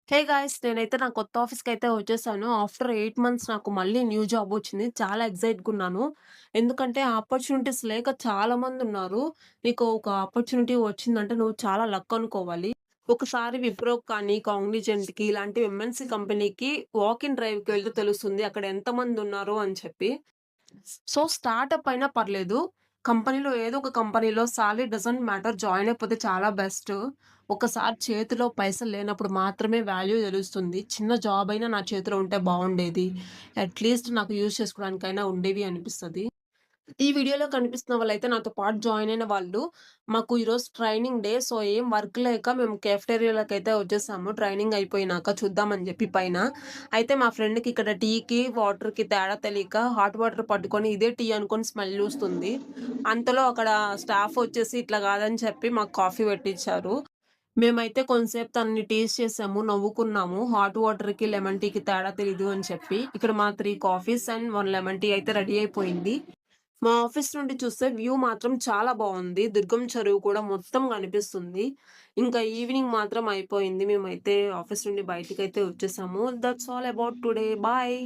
Hey guys! నేనైతే నా కొత్త ఆఫీస్‌కైతే వచ్చేసాను. ఆఫ్టర్ 8 మంత్స్ నాకు మళ్ళీ న్యూ జాబ్ వచ్చింది. చాలా ఎక్సైట్‌గున్నాను. ఎందుకంటే ఆపర్చునిటీస్ లేక చాలామందున్నారు. నీకు ఒక ఆపర్చునిటీ వచ్చిందంటే నువ్వు చాలా లక్ అనుకోవాలి. ఒకసారి విప్రోకి కానీ, కాగ్నిజెంట్‌కి ఇలాంటి ఎంఎన్‌సి కంపెనీకి వాక్ ఇన్ డ్రైవ్‌కి వెళ్తే తెలుస్తుంది అక్కడ ఎంతమందున్నారు అని చెప్పి. సో, స్టార్టప్ అయినా పర్లేదు. కంపెనీలో ఏదో ఒక కంపెనీలో సాలరీ డజంట్ మ్యాటర్ జాయిన్ అయిపోతే చాలా బెస్ట్. ఒకసారి చేతిలో పైసలు లేనప్పుడు మాత్రమే వాల్యూ తెలుస్తుంది. చిన్న జాబ్ అయినా నా చేతిలో ఉంటే బావుండేది. అట్‌లీస్ట్ నాకు యూజ్ చేసుకోవడానికైనా ఉండేవి అనిపిస్తది. ఈ వీడియోలో కనిపిస్తున్న వాళ్ళైతే నాతో పాటు జాయిన్ అయిన వాళ్ళు. మాకు ఈరోజు ట్రైనింగ్ డే. సో, ఏం వర్క్ లేక మేము కేఫ్‌టేరియాలకైతే వచ్చేసాము. ట్రైనింగ్ అయిపోయినాక చూద్దామని జెప్పి పైన. అయితే మా ఫ్రెండ్‌కి ఇక్కడ టీకి, వాటర్‌కి తేడా తెలియక హాట్ వాటర్ పట్టుకొని ఇదే టీ అనుకోని స్మెల్ చూస్తుంది. అంతలో అక్కడ స్టాఫ్ వచ్చేసి ఇట్లా కాదని చెప్పి మాకు కాఫీ పెట్టిచ్చారు. మేమైతే కొంతసేపు తనని టీజ్ చేసాము, నవ్వుకున్నాము. హాట్ వాటర్‌కి, లెమన్ టీకి తేడా తెలీదు అని చెప్పి. ఇక్కడ మా 3 కాఫీస్ అండ్ 1 లెమన్ టీ అయితే రెడీ అయిపోయింది. మా ఆఫీస్ నుండి చూస్తే వ్యూ మాత్రం చాలా బావుంది. దుర్గం చెరువు కూడా మొత్తం కనిపిస్తుంది. ఇంకా ఈవినింగ్ మాత్రం అయిపోయింది. మేమైతే ఆఫీస్ నుండి బయటికైతే వచ్చేసాము. That's all about today. Bye.